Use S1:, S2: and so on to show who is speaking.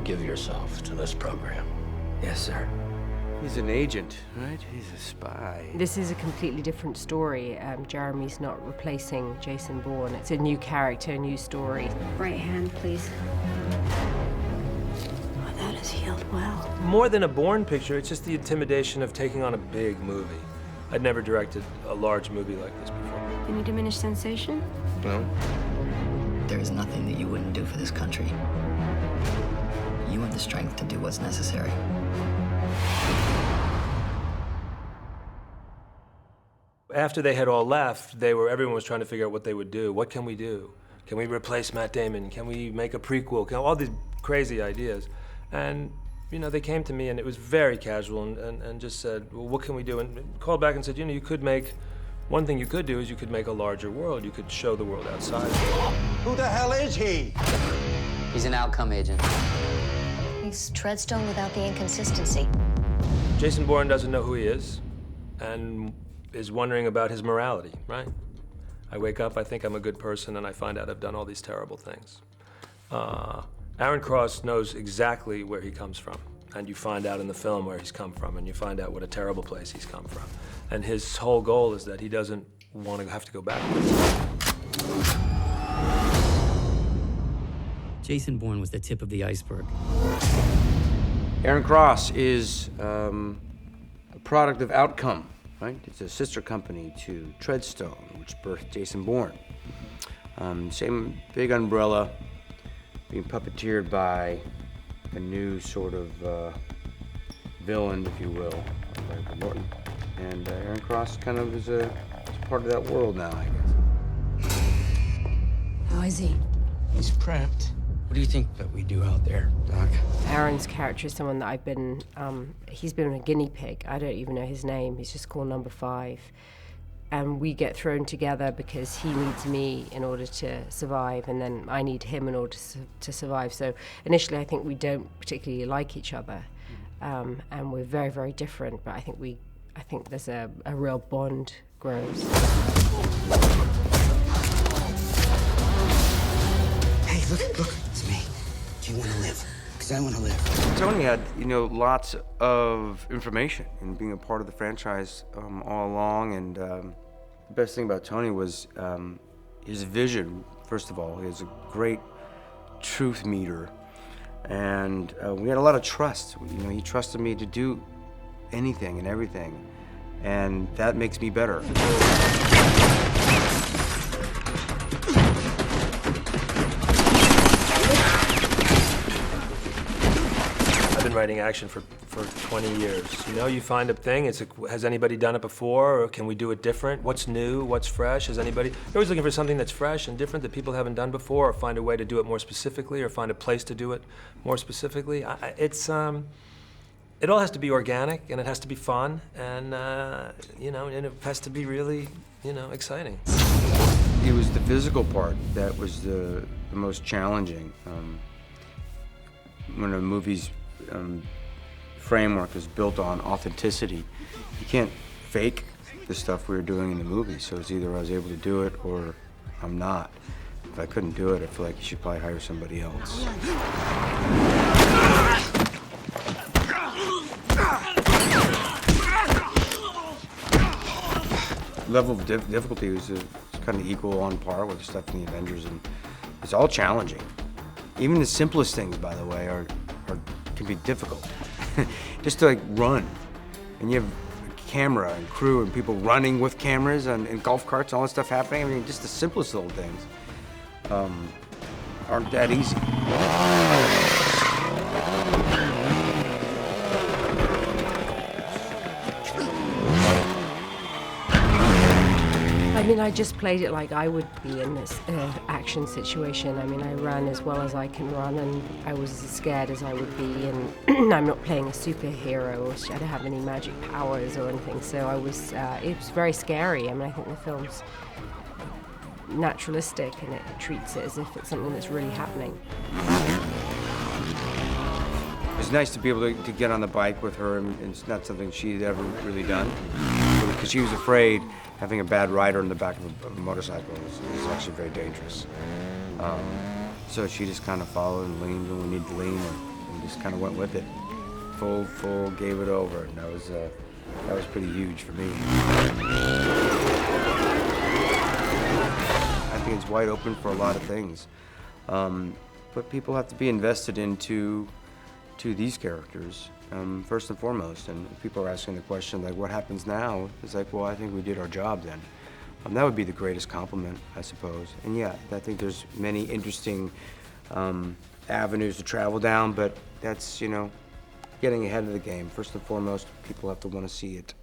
S1: give yourself to this program?
S2: Yes, sir. He's an agent, right? He's a spy.
S3: This is a completely different story. Jeremy's not replacing Jason Bourne. It's a new character, a new story.
S4: Right hand, please. Oh, that is healed well.
S5: More than a Bourne picture, it's just the intimidation of taking on a big movie. I'd never directed a large movie like this before.
S4: Any diminished sensation?
S2: No?
S6: There is nothing that you wouldn't do for this country. You have the strength to do what's necessary.
S5: After they had all left, everyone was trying to figure out what they would do. What can we do? Can we replace Matt Damon? Can we make a prequel? All these crazy ideas. And, you know, they came to me and it was very casual and just said, well, what can we do? And called back and said, you know, one thing you could do is you could make a larger world. You could show the world outside.
S7: Who the hell is he?
S6: He's an outcome agent.
S8: He's Treadstone without the inconsistency.
S5: Jason Bourne doesn't know who he is and is wondering about his morality, right? I wake up, I think I'm a good person, and I find out I've done all these terrible things. Aaron Cross knows exactly where he comes from, and you find out in the film where he's come from, and you find out what a terrible place he's come from. And his whole goal is that he doesn't want to have to go back.
S6: Jason Bourne was the tip of the iceberg.
S2: Aaron Cross is a product of Outcome, right? It's a sister company to Treadstone, which birthed Jason Bourne. Same big umbrella, being puppeteered by a new sort of villain, if you will, Michael Norton. And Aaron Cross kind of is a part of that world now, I guess.
S4: How is he?
S6: He's prepped. What do you think that we do out there, Doc?
S3: Aaron's character is someone that he's been a guinea pig. I don't even know his name. He's just called Number 5. And we get thrown together because he needs me in order to survive, and then I need him in order to survive. So initially, I think we don't particularly like each other, and we're very, very different. But I think there's a real bond grows.
S6: Hey, look, it's me. Do you want to live? Because I want to live.
S2: Tony had, lots of information and being a part of the franchise all along. And the best thing about Tony was his vision, first of all. He has a great truth meter. And we had a lot of trust. He trusted me to do anything and everything. And that makes me better.
S5: I've been writing action for 20 years. You find a thing, has anybody done it before, or can we do it different? What's new, what's fresh? You're always looking for something that's fresh and different that people haven't done before, or find a way to do it more specifically, or find a place to do it more specifically. It all has to be organic, and it has to be fun, and and it has to be really, exciting.
S2: It was the physical part that was the most challenging. When a movie's framework is built on authenticity, you can't fake the stuff we were doing in the movie, so it's either I was able to do it or I'm not. If I couldn't do it, I feel like you should probably hire somebody else. Level of difficulty was kind of equal, on par with the stuff in the Avengers, and it's all challenging. Even the simplest things, by the way, can be difficult. Just to run, and you have a camera and crew and people running with cameras and golf carts and all that stuff happening. I mean, just the simplest little things aren't that easy.
S3: I just played it like I would be in this action situation. I ran as well as I can run, and I was as scared as I would be, and I'm not playing a superhero, or I don't have any magic powers or anything, so it was very scary. I think the film's naturalistic, and it treats it as if it's something that's really happening.
S2: It's nice to be able to get on the bike with her, and it's not something she'd ever really done, because she was afraid having a bad rider in the back of a motorcycle is actually very dangerous. So she just kind of followed and leaned when we need to lean, and just kind of went with it. Full, gave it over, and that was pretty huge for me. I think it's wide open for a lot of things, but people have to be invested into these characters first and foremost. And if people are asking the question like, "What happens now?" It's like, well, I think we did our job then. That would be the greatest compliment, I suppose. And yeah, I think there's many interesting avenues to travel down, but that's, you know, getting ahead of the game. First and foremost, people have to want to see it.